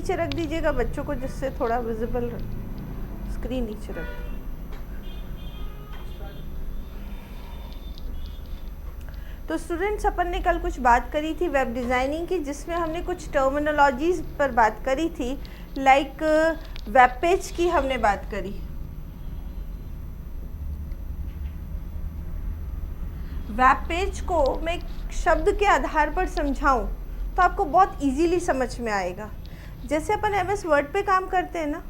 नीचे रख दीजिएगा बच्चों को, जिससे थोड़ा विजिबल रहे। स्क्रीन नीचे रख दो। तो स्टूडेंट्स, अपन ने कल कुछ बात करी थी वेब डिज़ाइनिंग की, जिसमें हमने कुछ टर्मिनोलॉजीज पर बात करी थी। लाइक वेब पेज की हमने बात करी। वेब पेज को मैं शब्द के आधार पर समझाऊं तो आपको बहुत इजीली समझ में आएगा। जैसे अपन एमएस वर्ड पे काम करते हैं ना,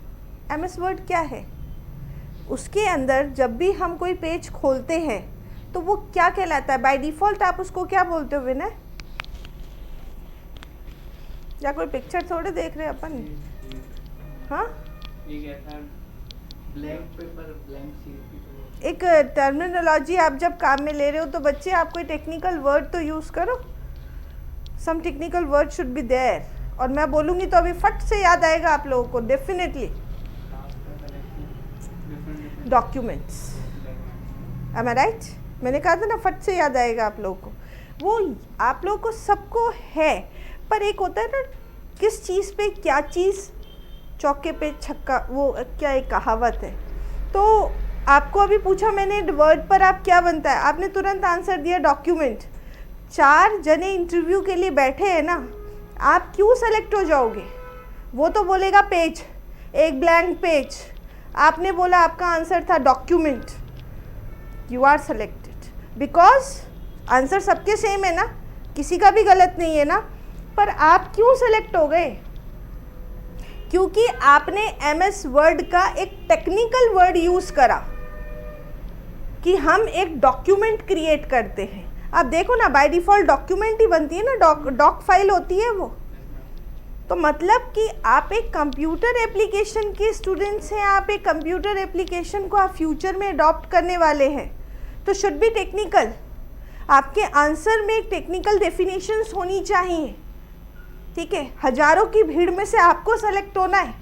एमएस वर्ड क्या है, उसके अंदर जब भी हम कोई पेज खोलते हैं तो वो क्या कहलाता है? बाय डिफ़ॉल्ट आप उसको क्या बोलते हो विनय? या कोई पिक्चर थोड़े देख रहे हैं अपन? हाँ, ब्लैंक पेपर, ब्लैंक शीट। एक टर्मिनोलॉजी आप जब काम में ले रहे हो तो बच्चे आप कोई टेक्निकल वर्ड तो यूज़ करो। Some technical word should be there. और मैं बोलूँगी तो अभी फट से याद आएगा आप लोगों को, डेफिनेटली डॉक्यूमेंट्स। एम आई राइट? मैंने कहा था ना, फट से याद आएगा आप लोगों को। वो आप लोगों को सबको है, पर एक होता है ना, किस चीज़ पे क्या चीज़, चौके पे छक्का, वो क्या एक कहावत है। तो आपको अभी पूछा मैंने वर्ड पर आप क्या बनता है, आपने तुरंत आंसर दिया डॉक्यूमेंट। 4 जने इंटरव्यू के लिए बैठे हैं ना, आप क्यों सेलेक्ट हो जाओगे? वो तो बोलेगा पेज, एक ब्लैंक पेज। आपने बोला आपका आंसर था document, you are selected because answer सबके सेम है ना, किसी का भी गलत नहीं है ना। पर आप क्यों सेलेक्ट हो गए? क्योंकि आपने एमएस वर्ड का एक टेक्निकल वर्ड यूज़ करा कि हम एक डॉक्यूमेंट क्रिएट करते हैं। आप देखो ना, बाय डिफ़ॉल्ट डॉक्यूमेंट ही बनती है ना, डॉक फाइल होती है वो। तो मतलब कि आप एक कंप्यूटर एप्लीकेशन के स्टूडेंट्स हैं, आप एक कंप्यूटर एप्लीकेशन को आप फ्यूचर में अडॉप्ट करने वाले हैं, तो शुड बी टेक्निकल। आपके आंसर में एक टेक्निकल डेफिनेशंस होनी चाहिए, ठीक है? हजारों की भीड़ में से आपको सेलेक्ट होना है।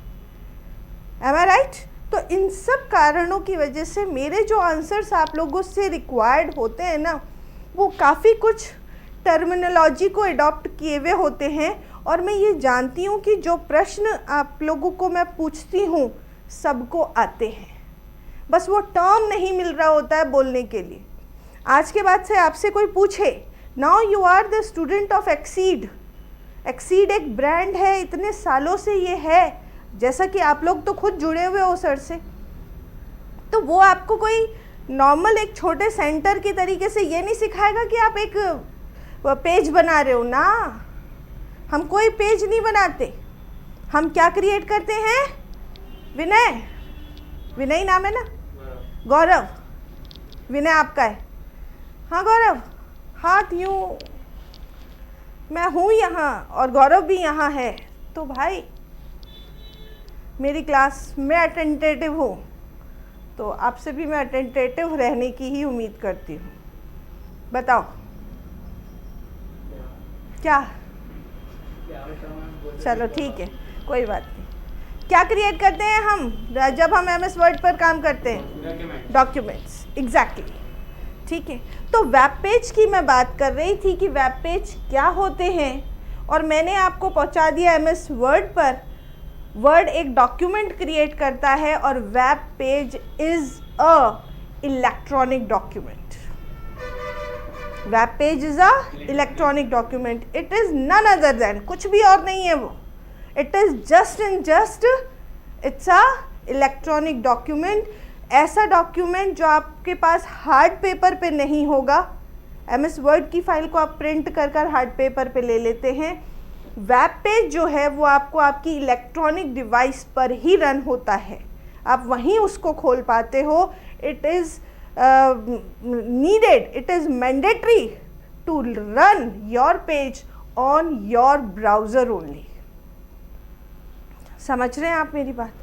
एम आई राइट? तो इन सब कारणों की वजह से मेरे जो आंसर्स आप लोगों से रिक्वायर्ड होते हैं ना, वो काफ़ी कुछ टर्मिनोलॉजी को अडॉप्ट किए हुए होते हैं। और मैं ये जानती हूँ कि जो प्रश्न आप लोगों को मैं पूछती हूँ सबको आते हैं, बस वो टर्म नहीं मिल रहा होता है बोलने के लिए। आज के बाद से आपसे कोई पूछे, now you are the student of Exceed. Exceed एक ब्रांड है, इतने सालों से ये है, जैसा कि आप लोग तो खुद जुड़े हुए हो सर से, तो वो आपको कोई नॉर्मल एक छोटे सेंटर की तरीके से ये नहीं सिखाएगा कि आप एक पेज बना रहे हो ना। हम कोई पेज नहीं बनाते, हम क्या क्रिएट करते हैं? विनय, विनय नाम है ना? गौरव, विनय आपका है? हाँ गौरव, हाथ यूँ, मैं हूँ यहाँ और गौरव भी यहाँ है, तो भाई मेरी क्लास में अटेंटेटिव हूँ, तो आपसे भी मैं अटेंटेटिव रहने की ही उम्मीद करती हूँ। बताओ क्या? चलो ठीक है, कोई बात नहीं। क्या क्रिएट करते हैं हम जब हम एमएस वर्ड पर काम करते हैं? डॉक्यूमेंट्स, एग्जैक्टली, ठीक है। तो वेब पेज की मैं बात कर रही थी कि वेब पेज क्या होते हैं, और मैंने आपको पहुंचा दिया एमएस वर्ड पर। वर्ड एक डॉक्यूमेंट क्रिएट करता है और web page is a electronic document. Web page is a electronic document. It is none other than, कुछ भी और नहीं है वो। It is just and just it's a electronic document. ऐसा डॉक्यूमेंट जो आपके पास हार्ड पेपर पे नहीं होगा। एमएस वर्ड की फाइल को आप प्रिंट कर कर हार्ड पेपर पे ले लेते हैं। वेब पेज जो है वो आपको आपकी इलेक्ट्रॉनिक डिवाइस पर ही रन होता है, आप वहीं उसको खोल पाते हो। It is needed, it is mandatory to run your page on your browser only. समझ रहे हैं आप मेरी बात?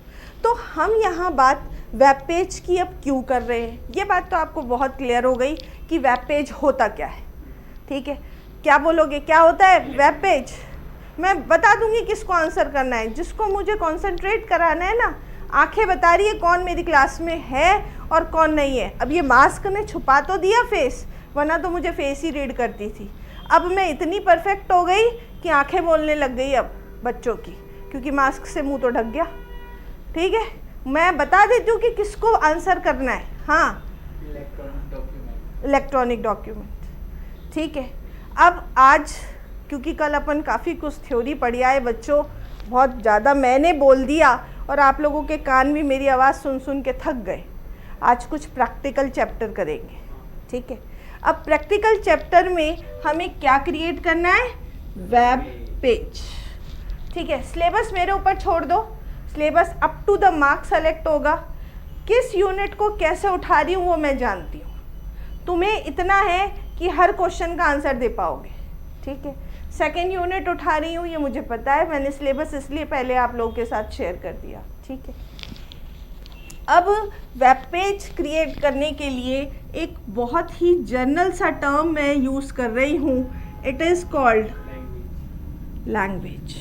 तो हम यहाँ बात वेब पेज की अब क्यों कर रहे हैं, ये बात तो आपको बहुत क्लियर हो गई कि वेब पेज होता क्या है, ठीक है? क्या बोलोगे, क्या होता है वेब पेज? मैं बता दूंगी किसको आंसर करना है, जिसको मुझे कंसंट्रेट कराना है ना। आंखें बता रही है कौन मेरी क्लास में है और कौन नहीं है। अब ये मास्क ने छुपा तो दिया फेस, वरना तो मुझे फेस ही रीड करती थी। अब मैं इतनी परफेक्ट हो गई कि आंखें बोलने लग गई अब बच्चों की, क्योंकि मास्क से मुंह तो ढक गया। ठीक है, मैं बता देती हूँ कि किसको आंसर करना है। हाँ, इलेक्ट्रॉनिक डॉक्यूमेंट। Electronic document. ठीक है, अब आज क्योंकि कल अपन काफ़ी कुछ थ्योरी पढ़ी आए बच्चों, बहुत ज़्यादा मैंने बोल दिया और आप लोगों के कान भी मेरी आवाज़ सुन सुन के थक गए। आज कुछ प्रैक्टिकल चैप्टर करेंगे। ठीक है, अब प्रैक्टिकल चैप्टर में हमें क्या क्रिएट करना है? Web page. ठीक है, सिलेबस मेरे ऊपर छोड़ दो, syllabus up to the mark select होगा। किस यूनिट को कैसे उठा रही हूँ वो मैं जानती हूँ। तुम्हें इतना है कि हर क्वेश्चन का आंसर दे पाओगे। ठीक है, सेकेंड यूनिट उठा रही हूँ ये मुझे पता है, मैंने सिलेबस इसलिए पहले आप लोगों के साथ शेयर कर दिया। ठीक है, अब वेब पेज क्रिएट करने के लिए एक बहुत ही जनरल सा टर्म मैं यूज़ कर रही हूँ, इट इज़ कॉल्ड लैंग्वेज।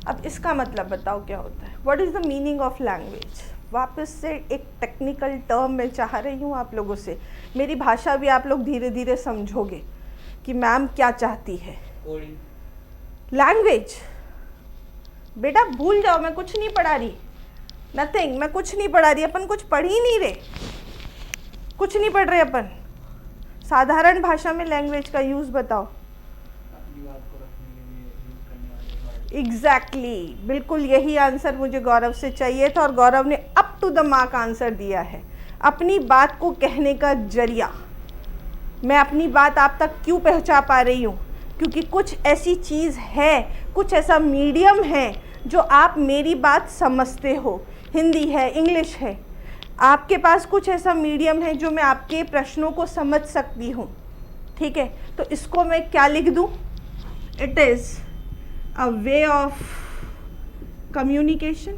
अब इसका मतलब बताओ क्या होता है? What is the meaning of language? वापस से एक टेक्निकल टर्म मैं चाह रही हूँ आप लोगों से, मेरी भाषा भी आप लोग धीरे धीरे समझोगे कि मैम क्या चाहती है। लैंग्वेज बेटा भूल जाओ, मैं कुछ नहीं पढ़ा रही, नथिंग, मैं कुछ नहीं पढ़ा रही, अपन कुछ पढ़ ही नहीं रहे, कुछ नहीं पढ़ रहे अपन। साधारण भाषा में लैंग्वेज का यूज़ बताओ। एग्जैक्टली, बिल्कुल यही आंसर मुझे गौरव से चाहिए था और गौरव ने up to the mark answer दिया है। अपनी बात को कहने का जरिया, मैं अपनी बात आप तक क्यों पहुंचा पा रही हूँ? क्योंकि कुछ ऐसी चीज़ है, कुछ ऐसा मीडियम है जो आप मेरी बात समझते हो। हिंदी है, इंग्लिश है, आपके पास कुछ ऐसा मीडियम है जो मैं आपके प्रश्नों को समझ सकती हूँ। ठीक है, तो इसको मैं क्या लिख दूँ? It is a way of communication.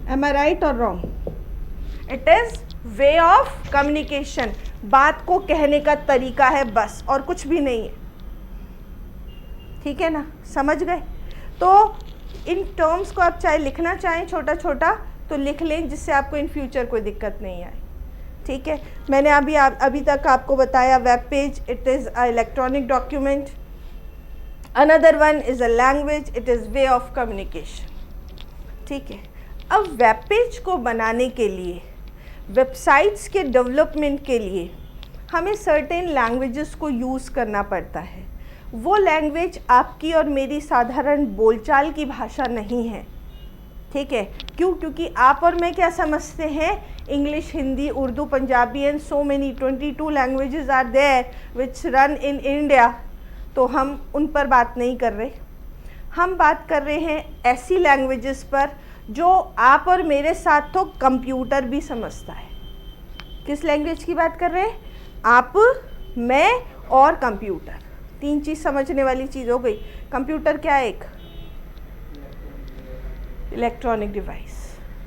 Am I right or wrong? It is way of communication. बात को कहने का तरीका है बस, और कुछ भी नहीं है। ठीक है ना, समझ गए? तो इन टर्म्स को आप चाहे लिखना चाहें छोटा छोटा तो लिख लें, जिससे आपको इन फ्यूचर कोई दिक्कत नहीं आए। ठीक है, मैंने अभी तक आपको बताया web page, it is a electronic document, another one is a language, it is way of communication. ठीक है, अब वेब पेज को बनाने के लिए, वेबसाइट्स के डेवलपमेंट के लिए हमें सर्टेन लैंग्वेजेस को यूज़ करना पड़ता है। वो लैंग्वेज आपकी और मेरी साधारण बोलचाल की भाषा नहीं है। ठीक है, क्यों? क्योंकि आप और मैं क्या समझते हैं? English, Hindi, Urdu, Punjabi and so many 22 languages are there which run in India. तो हम उन पर बात नहीं कर रहे, हम बात कर रहे हैं ऐसी लैंग्वेजेस पर जो आप और मेरे साथ तो कंप्यूटर भी समझता है। किस लैंग्वेज की बात कर रहे हैं? आप, मैं और कंप्यूटर, तीन चीज़ समझने वाली चीज़ हो गई। कंप्यूटर क्या है? एक इलेक्ट्रॉनिक डिवाइस।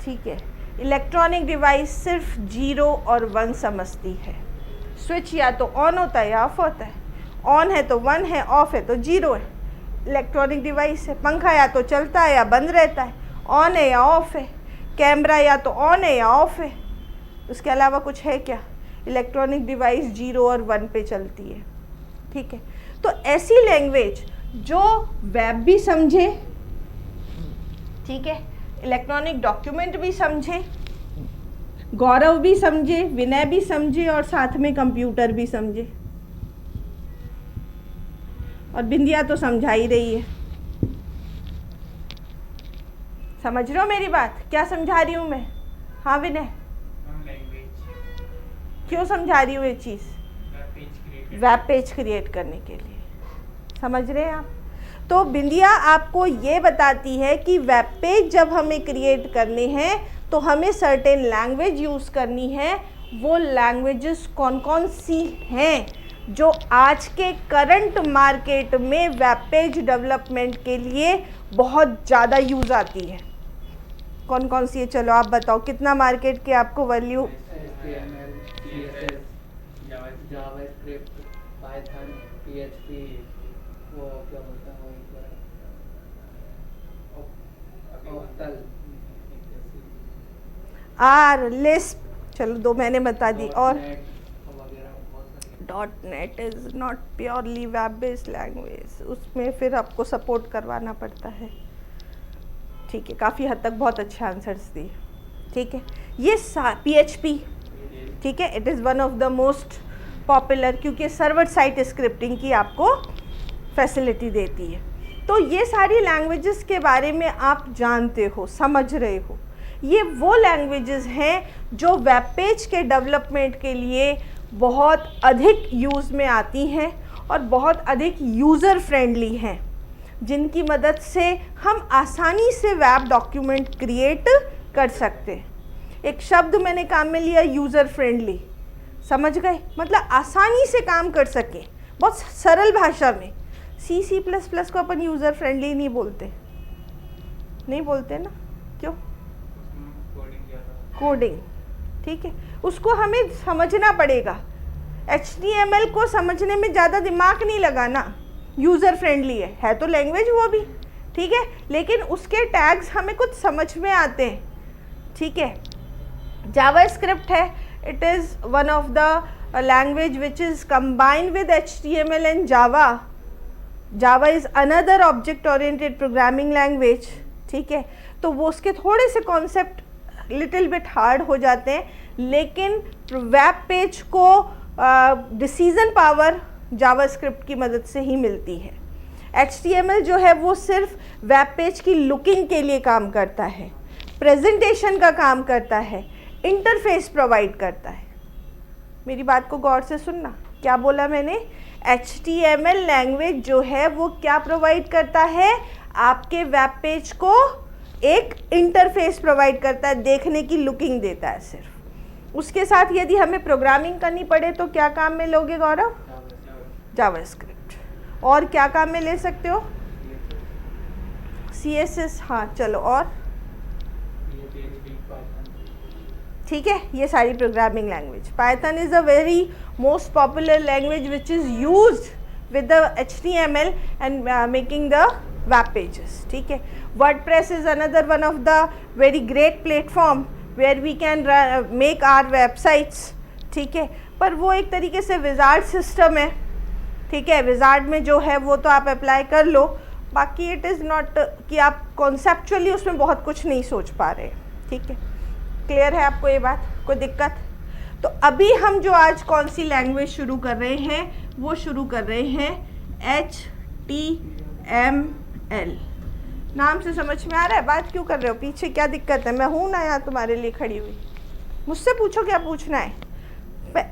ठीक है, इलेक्ट्रॉनिक डिवाइस सिर्फ 0 और 1 समझती है। स्विच या तो ऑन होता है या ऑफ होता है, ऑन है तो 1 है, ऑफ है तो 0 है। इलेक्ट्रॉनिक डिवाइस है। पंखा या तो चलता है या बंद रहता है, ऑन है या ऑफ है। कैमरा या तो ऑन है या ऑफ है। उसके अलावा कुछ है क्या? इलेक्ट्रॉनिक डिवाइस 0 और 1 पे चलती है। ठीक है, तो ऐसी लैंग्वेज जो वेब भी समझे, ठीक है, इलेक्ट्रॉनिक डॉक्यूमेंट भी समझे, गौरव भी समझे, विनय भी समझे और साथ में कंप्यूटर भी समझे, और बिंदिया तो समझा ही रही है। समझ रहे हो मेरी बात? क्या समझा रही हूँ मैं? हाँ विनय, क्यों समझा रही हूँ ये चीज़? वेब पेज क्रिएट करने के लिए। समझ रहे हैं आप? तो बिंदिया आपको ये बताती है कि वेब पेज जब हमें क्रिएट करने हैं तो हमें सर्टेन लैंग्वेज यूज़ करनी है। वो लैंग्वेजेस कौन कौन सी हैं जो आज के करंट मार्केट में वेब पेज डेवलपमेंट के लिए बहुत ज़्यादा यूज़ आती है? कौन कौन सी है? चलो आप बताओ, कितना मार्केट के आपको वैल्यू? जावास्क्रिप्ट, पाइथन, PHP, वो क्या बोलता है ऑक्टल, आर, लिस्प, चलो 2 मैंने बता दी, और .NET is not purely web based language, उसमें फिर आपको सपोर्ट करवाना पड़ता है। ठीक है, काफ़ी हद तक बहुत अच्छे आंसर्स दिए। ठीक है, ये PHP, ठीक है, it is one of the most popular, क्योंकि सर्वर साइड स्क्रिप्टिंग की आपको फैसिलिटी देती है। तो ये सारी लैंग्वेजेस के बारे में आप जानते हो, समझ रहे हो। ये वो लैंग्वेजेस हैं जो वेब पेज के डेवलपमेंट के लिए बहुत अधिक यूज़ में आती हैं और बहुत अधिक यूज़र फ्रेंडली हैं, जिनकी मदद से हम आसानी से वेब डॉक्यूमेंट क्रिएट कर सकते हैं। एक शब्द मैंने काम में लिया, यूज़र फ्रेंडली, समझ गए, मतलब आसानी से काम कर सके, बहुत सरल भाषा में। C++ को अपन यूज़र फ्रेंडली नहीं बोलते, नहीं बोलते ना, क्यों? कोडिंग, ठीक है, उसको हमें समझना पड़ेगा। HTML को समझने में ज़्यादा दिमाग नहीं लगाना, यूज़र फ्रेंडली है तो लैंग्वेज वो भी, ठीक है, लेकिन उसके टैग्स हमें कुछ समझ में आते हैं। ठीक है, जावास्क्रिप्ट है, it is one of the language which is combined with HTML and Java. Java is another object oriented programming language. ठीक है, तो वो उसके थोड़े से कॉन्सेप्ट लिटिल बिट हार्ड हो जाते हैं, लेकिन वेब पेज को डिसीजन पावर जावास्क्रिप्ट की मदद से ही मिलती है। HTML जो है वो सिर्फ वेब पेज की लुकिंग के लिए काम करता है, प्रेजेंटेशन का काम करता है, इंटरफेस प्रोवाइड करता है। मेरी बात को गौर से सुनना, क्या बोला मैंने? HTML लैंग्वेज जो है वो क्या प्रोवाइड करता है? आपके वेब पेज को एक इंटरफेस प्रोवाइड करता है, देखने की लुकिंग देता है सिर्फ। उसके साथ यदि हमें प्रोग्रामिंग करनी पड़े तो क्या काम में लोगे गौरव? जावास्क्रिप्ट। और क्या काम में ले सकते हो? CSS, हाँ चलो, और ठीक है, ये सारी programming language. Python is a very most popular language which is used with the HTML and making the web pages. ठीक है, WordPress is another one of the very great platform where we can make our websites. ठीक है, पर वो एक तरीके से wizard system है। ठीक है, विजार्ड में जो है वो तो आप अप्लाई कर लो, बाकी इट इज़ नॉट कि आप कॉन्सेप्चुअली उसमें बहुत कुछ नहीं सोच पा रहे। ठीक है, क्लियर है आपको ये बात? कोई दिक्कत? तो अभी हम जो आज कौन सी लैंग्वेज शुरू कर रहे हैं, वो शुरू कर रहे हैं HTML। नाम से समझ में आ रहा है? बात क्यों कर रहे हो? पीछे क्या दिक्कत है? मैं हूँ ना यहाँ तुम्हारे लिए खड़ी हुई, मुझसे पूछो क्या पूछना है।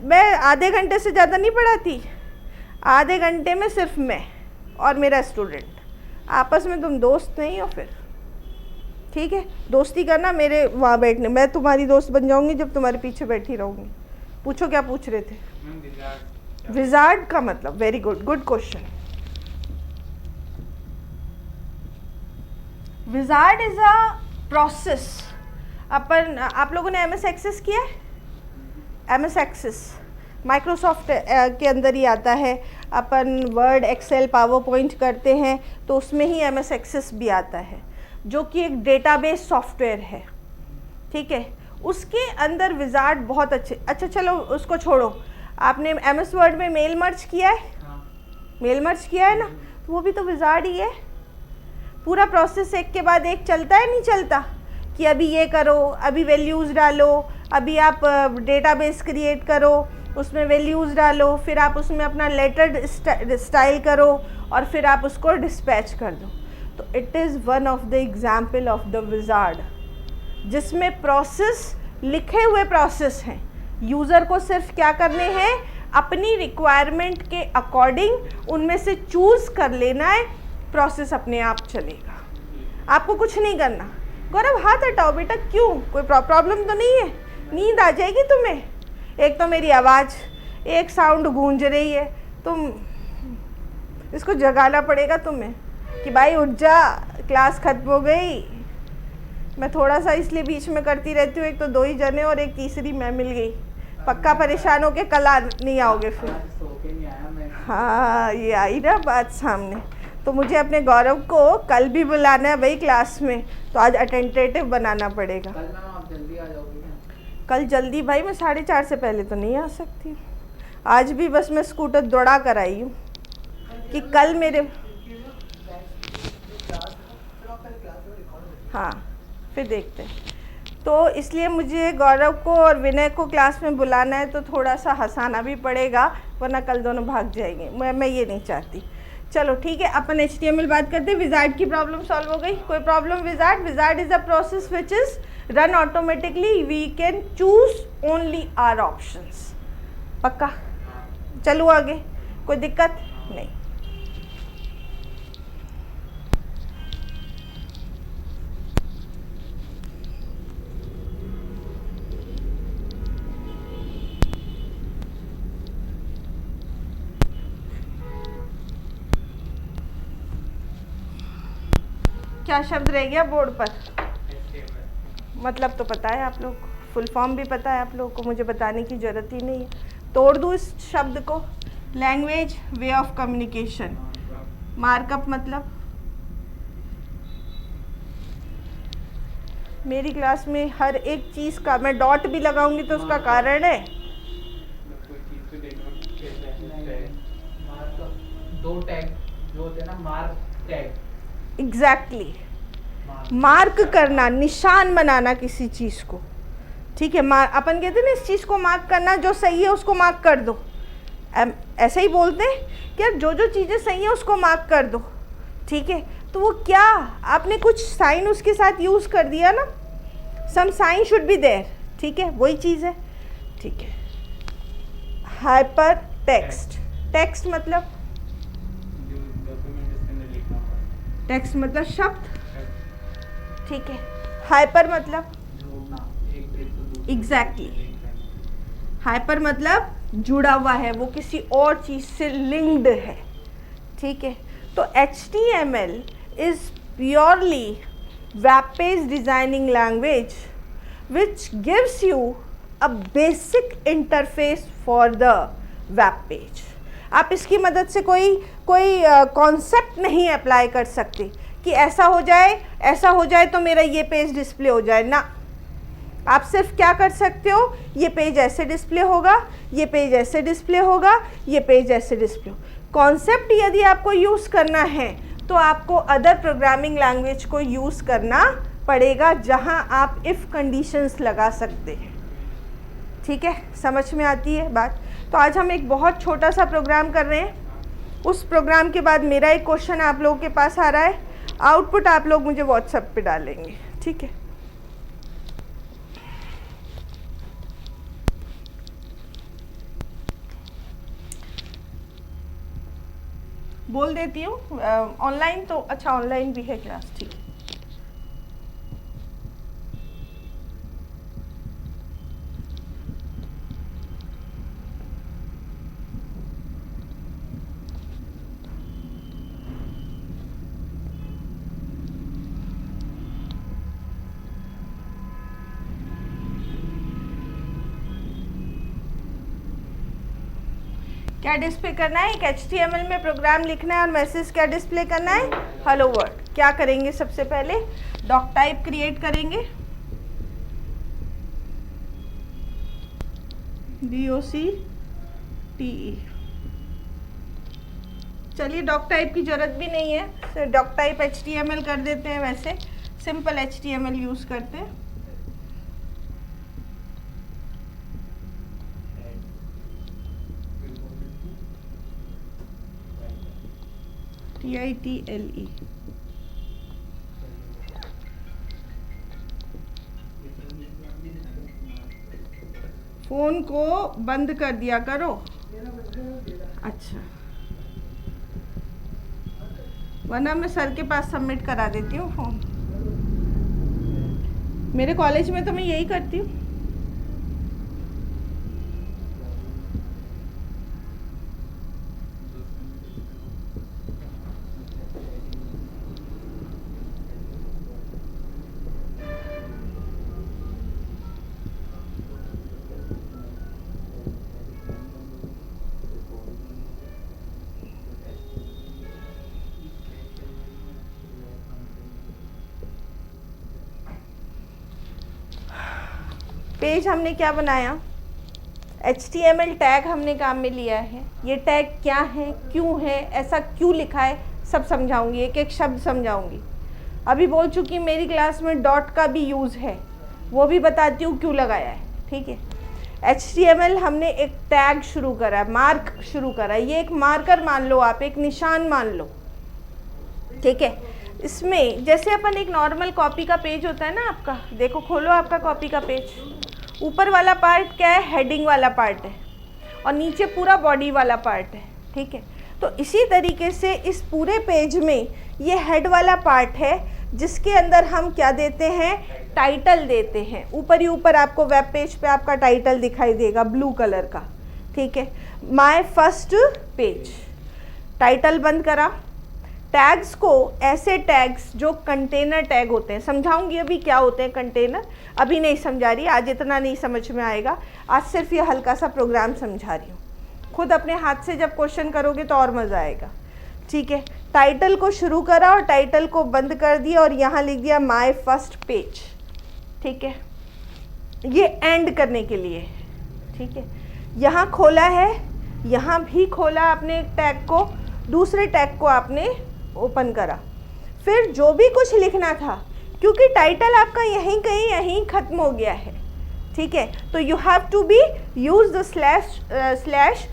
मैं आधे घंटे से ज़्यादा नहीं पढ़ाती, आधे घंटे में सिर्फ मैं और मेरा स्टूडेंट, आपस में तुम दोस्त नहीं हो फिर। ठीक है, दोस्ती करना मेरे वहाँ बैठने, मैं तुम्हारी दोस्त बन जाऊँगी जब तुम्हारे पीछे बैठी रहूँगी। पूछो क्या पूछ रहे थे? विजार्ड का मतलब, very good, good question. Wizard is a process. अपन, आप लोगों ने MS एक्सेस किया है? MS एक्सेस माइक्रोसॉफ्ट के अंदर ही आता है। अपन वर्ड, एक्सेल, पावर पॉइंट करते हैं तो उसमें ही MS एक्सेस भी आता है, जो कि एक डेटाबेस सॉफ्टवेयर है। ठीक है, उसके अंदर विजार्ड बहुत अच्छे। अच्छा चलो उसको छोड़ो, आपने MS वर्ड में मेल मर्ज किया है? मेल मर्ज किया है ना, तो वो भी तो विजार्ड ही है। पूरा प्रोसेस एक के बाद एक चलता है, नहीं चलता? कि अभी ये करो, अभी वैल्यूज़ डालो, अभी आप डेटाबेस क्रिएट करो, उसमें वैल्यूज़ डालो, फिर आप उसमें अपना लेटर स्टाइल करो और फिर आप उसको डिस्पैच कर दो। तो it is one of the example of the wizard, जिसमें प्रोसेस लिखे हुए प्रोसेस हैं। यूज़र को सिर्फ क्या करने हैं? अपनी रिक्वायरमेंट के अकॉर्डिंग उनमें से चूज़ कर लेना है, प्रोसेस अपने आप चलेगा, आपको कुछ नहीं करना। गौरव हाथ हटाओ बेटा, क्यों? कोई प्रॉब्लम तो नहीं है? नींद आ जाएगी तुम्हें? एक तो मेरी आवाज़, एक साउंड गूंज रही है, तुम इसको जगाना पड़ेगा तुम्हें कि भाई उठ जा, क्लास खत्म हो गई। मैं थोड़ा सा इसलिए बीच में करती रहती हूँ, एक तो 2 ही जने और एक तीसरी मैं मिल गई। पक्का परेशान हो के कल नहीं आओगे फिर। हाँ, ये आई ना बात सामने। तो मुझे अपने गौरव को कल भी बुलाना है भाई क्लास में, तो आज अटेंटेटिव बनाना पड़ेगा। कल मैम आप जल्दी आ जाओगे क्या? कल जल्दी भाई, मैं 4:30 से पहले तो नहीं आ सकती। आज भी बस मैं स्कूटर दौड़ा कर आई हूँ कि कल मेरे, हाँ फिर देखते हैं। तो इसलिए मुझे गौरव को और विनय को क्लास में बुलाना है, तो थोड़ा सा हंसाना भी पड़ेगा, वरना कल दोनों भाग जाएंगे। मैं ये नहीं चाहती। चलो ठीक है, अपन HTML बात करते हैं। विजार्ड की प्रॉब्लम सॉल्व हो गई। कोई problem? Wizard is a process which is run automatically, we can choose only are options. पक्का? चलो आगे, कोई दिक्कत नहीं। क्या शब्द रह गया बोर्ड पर? मतलब तो पता है आप लोग को, फुल फॉर्म भी पता है आप लोगों को, मुझे बताने की ज़रूरत ही नहीं है। तोड़ दूँ इस शब्द को। Language, way of communication. Markup मतलब, मेरी क्लास में हर एक चीज़ का मैं डॉट भी लगाऊंगी तो उसका कारण है। दो टैग जो होते हैं ना, मार्क टैग। एग्जैक्टली, मार्क करना, निशान बनाना किसी चीज़ को, ठीक है। अपन कहते हैं ना इस चीज़ को मार्क करना, जो सही है उसको मार्क कर दो। ऐसे ही बोलते हैं कि यार जो जो चीज़ें सही है उसको मार्क कर दो, ठीक है। तो वो क्या, आपने कुछ साइन उसके साथ यूज़ कर दिया ना, some sign should be there, ठीक है, वही चीज़ है, ठीक है। हाइपर टेक्स्ट, टेक्स्ट मतलब, टेक्स्ट मतलब शब्द, ठीक है। हाइपर मतलब, एग्जैक्टली, हाइपर मतलब जुड़ा हुआ है, वो किसी और चीज़ से लिंक्ड है, ठीक है। तो HTML is purely web page designing language which gives you a basic interface for the web page. आप इसकी मदद से कोई कॉन्सेप्ट नहीं अप्लाई कर सकते कि ऐसा हो जाए तो मेरा ये पेज डिस्प्ले हो जाए ना। आप सिर्फ क्या कर सकते हो, ये पेज ऐसे डिस्प्ले होगा, ये पेज ऐसे डिस्प्ले होगा, ये पेज ऐसे डिस्प्ले हो। कॉन्सेप्ट यदि आपको यूज़ करना है तो आपको अदर प्रोग्रामिंग लैंग्वेज को यूज़ करना पड़ेगा, जहां आप इफ़ कंडीशंस लगा सकते हैं, ठीक है। समझ में आती है बात? तो आज हम एक बहुत छोटा सा प्रोग्राम कर रहे हैं। उस प्रोग्राम के बाद मेरा एक क्वेश्चन आप लोगों के पास आ रहा है, आउटपुट आप लोग मुझे व्हाट्सएप पे डालेंगे, ठीक है। बोल देती हूँ ऑनलाइन, तो अच्छा ऑनलाइन भी है क्लास, ठीक है। क्या डिस्प्ले करना है? एक HTML में प्रोग्राम लिखना है और मैसेज क्या डिस्प्ले करना है? Hello world. क्या करेंगे? सबसे पहले डॉक टाइप क्रिएट करेंगे, DOCTE। चलिए डॉक टाइप की जरूरत भी नहीं है, सिर्फ डॉक टाइप HTML कर देते हैं, वैसे सिंपल HTML यूज़ करते हैं। TITLE। फ़ोन को बंद कर दिया करो। अच्छा, वरना मैं सर के पास सबमिट करा देती हूँ फ़ोन। मेरे कॉलेज में तो मैं यही करती हूँ। पेज हमने क्या बनाया? HTML टैग हमने काम में लिया है। ये टैग क्या है, क्यों है, ऐसा क्यों लिखा है, सब समझाऊंगी, एक एक शब्द समझाऊंगी। अभी बोल चुकी मेरी क्लास में डॉट का भी यूज़ है, वो भी बताती हूँ क्यों लगाया है, ठीक है। HTML हमने एक टैग शुरू करा, मार्क शुरू करा, ये एक मार्कर मान लो आप, एक निशान मान लो, ठीक है। इसमें जैसे अपन एक नॉर्मल कॉपी का पेज होता है ना आपका, देखो खोलो आपका कॉपी का पेज, ऊपर वाला पार्ट क्या है, हेडिंग वाला पार्ट है, और नीचे पूरा बॉडी वाला पार्ट है, ठीक है। तो इसी तरीके से इस पूरे पेज में ये हेड वाला पार्ट है, जिसके अंदर हम क्या देते हैं, टाइटल देते हैं। ऊपर ही ऊपर आपको वेब पेज पे आपका टाइटल दिखाई देगा ब्लू कलर का, ठीक है, माय फर्स्ट पेज। टाइटल बंद करा। टैग्स को, ऐसे टैग्स जो कंटेनर टैग होते हैं, समझाऊंगी अभी क्या होते हैं कंटेनर, अभी नहीं समझा रही, आज इतना नहीं समझ में आएगा, आज सिर्फ ये हल्का सा प्रोग्राम समझा रही हूँ। खुद अपने हाथ से जब क्वेश्चन करोगे तो और मज़ा आएगा, ठीक है। टाइटल को शुरू करा और टाइटल को बंद कर दिया और यहाँ लिख दिया माय फर्स्ट पेज, ठीक है। ये एंड करने के लिए, ठीक है। यहाँ खोला है, यहाँ भी खोला आपने एक टैग को, दूसरे टैग को आपने ओपन करा। फिर जो भी कुछ लिखना था, क्योंकि टाइटल आपका यहीं ख़त्म हो गया है, ठीक है, तो you have to be use the slash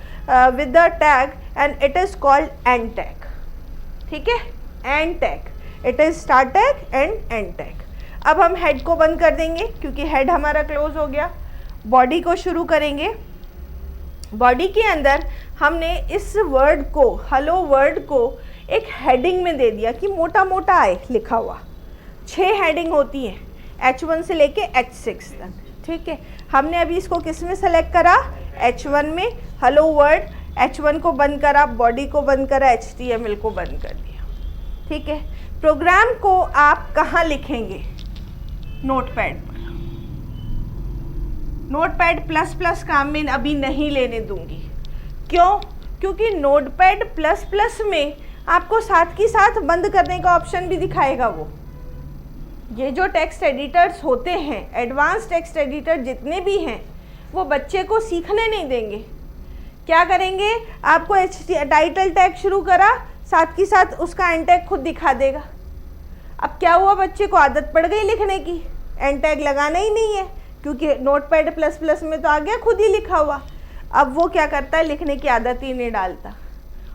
with the tag and it is called end tag, ठीक है, end tag, it is start tag and end tag. अब हम हेड को बंद कर देंगे क्योंकि हेड हमारा क्लोज हो गया। बॉडी को शुरू करेंगे। बॉडी के अंदर हमने इस वर्ड को, हेलो वर्ड को एक हेडिंग में दे दिया कि मोटा मोटा आए लिखा हुआ। 6 हेडिंग होती है H1 से लेके H6 तक, ठीक है। हमने अभी इसको किस में सेलेक्ट करा, H1 में, हेलो वर्ड, H1 को बंद करा, बॉडी को बंद करा, HTML को बंद कर दिया, ठीक है। प्रोग्राम को आप कहाँ लिखेंगे, नोटपैड पर। नोटपैड प्लस प्लस काम में अभी नहीं लेने दूंगी, क्यों, क्योंकि नोटपैड प्लस प्लस में आपको साथ की साथ बंद करने का ऑप्शन भी दिखाएगा। वो ये जो टेक्स्ट एडिटर्स होते हैं, एडवांस टेक्स्ट एडिटर जितने भी हैं, वो बच्चे को सीखने नहीं देंगे। क्या करेंगे, आपको टाइटल टैग शुरू करा, साथ की साथ उसका एंड टैग खुद दिखा देगा। अब क्या हुआ, बच्चे को आदत पड़ गई लिखने की, एंड टैग लगाना ही नहीं है क्योंकि नोटपैड प्लस प्लस में तो आ गया खुद ही लिखा हुआ। अब वो क्या करता है, लिखने की आदत ही नहीं डालता,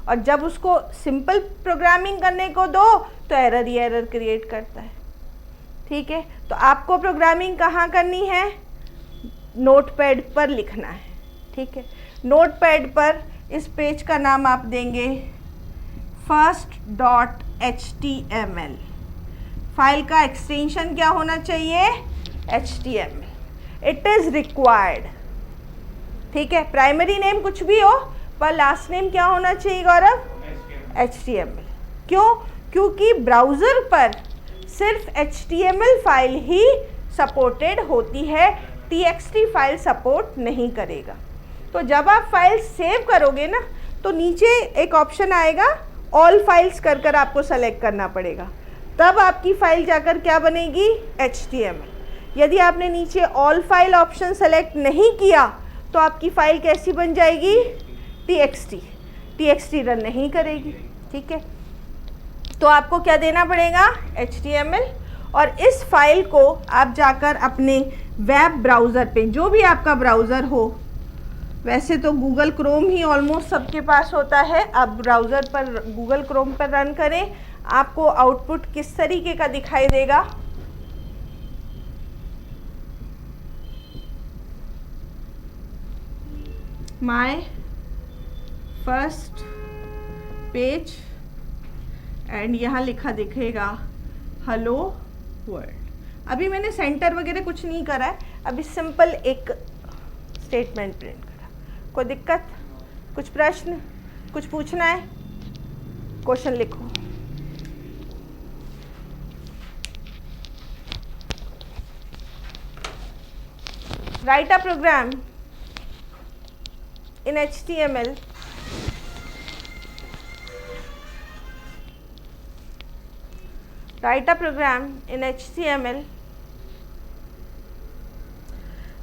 और जब उसको सिंपल प्रोग्रामिंग करने को दो तो एरर ही एरर क्रिएट करता है, ठीक है। तो आपको प्रोग्रामिंग कहाँ करनी है, नोटपैड पर लिखना है, ठीक है। नोटपैड पर इस पेज का नाम आप देंगे first.html। फाइल का एक्सटेंशन क्या होना चाहिए, HTML, इट इज़ रिक्वायर्ड, ठीक है। प्राइमरी नेम कुछ भी हो पर लास्ट नेम क्या होना चाहिए गौरव, HTML। क्यों, क्योंकि ब्राउज़र पर सिर्फ HTML फाइल ही सपोर्टेड होती है, TXT फाइल सपोर्ट नहीं करेगा। तो जब आप फाइल सेव करोगे ना, तो नीचे एक ऑप्शन आएगा, ऑल फाइल्स कर कर आपको सेलेक्ट करना पड़ेगा, तब आपकी फाइल जाकर क्या बनेगी, HTML। यदि आपने नीचे ऑल फाइल ऑप्शन सेलेक्ट नहीं किया तो आपकी फ़ाइल कैसी बन जाएगी, TXT रन नहीं करेगी, ठीक है। तो आपको क्या देना पड़ेगा, HTML, और इस फाइल को आप जाकर अपने वेब ब्राउज़र पे, जो भी आपका ब्राउज़र हो, वैसे तो गूगल क्रोम ही ऑलमोस्ट सबके पास होता है, आप ब्राउज़र पर गूगल क्रोम पर रन करें। आपको आउटपुट किस तरीके का दिखाई देगा, माय फर्स्ट पेज, एंड यहाँ लिखा दिखेगा हेलो वर्ल्ड। अभी मैंने सेंटर वगैरह कुछ नहीं करा है, अभी सिंपल एक स्टेटमेंट प्रिंट करा। कोई दिक्कत, कुछ प्रश्न, कुछ पूछना है, क्वेश्चन लिखो। Write a program in HTML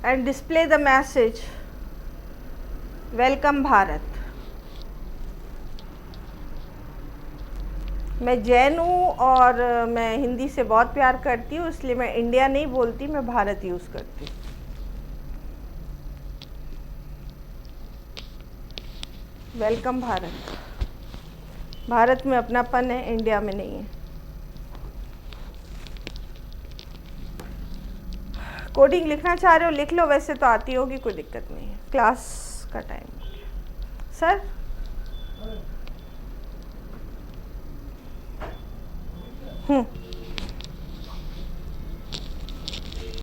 and display the message welcome Bharat. मैं जैन हूँ और मैं हिंदी से बहुत प्यार करती हूँ, इसलिए मैं इंडिया नहीं बोलती, मैं भारत यूज़ करती हूँ। वेलकम भारत। भारत में अपनापन है, इंडिया में नहीं है। कोडिंग लिखना चाह रहे हो लिख लो, वैसे तो आती होगी, कोई दिक्कत नहीं है। क्लास का टाइम हो गया सर।